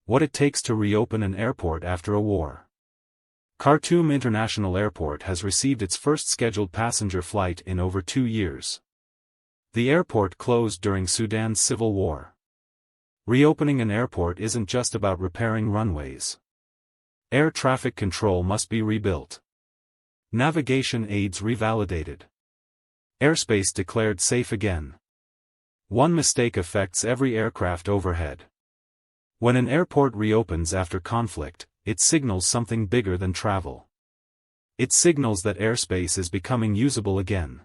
What it takes to reopen an airport after a war. Khartoum International Airport has received its first scheduled passenger flight in over 2 years. The airport closed during Sudan's civil war. Reopening an airport isn't just about repairing runways. Air traffic control must be rebuilt. Navigation aids revalidated. Airspace declared safe again. One mistake affects every aircraft overhead. When an airport reopens after conflict, it signals something bigger than travel. It signals that airspace is becoming usable again.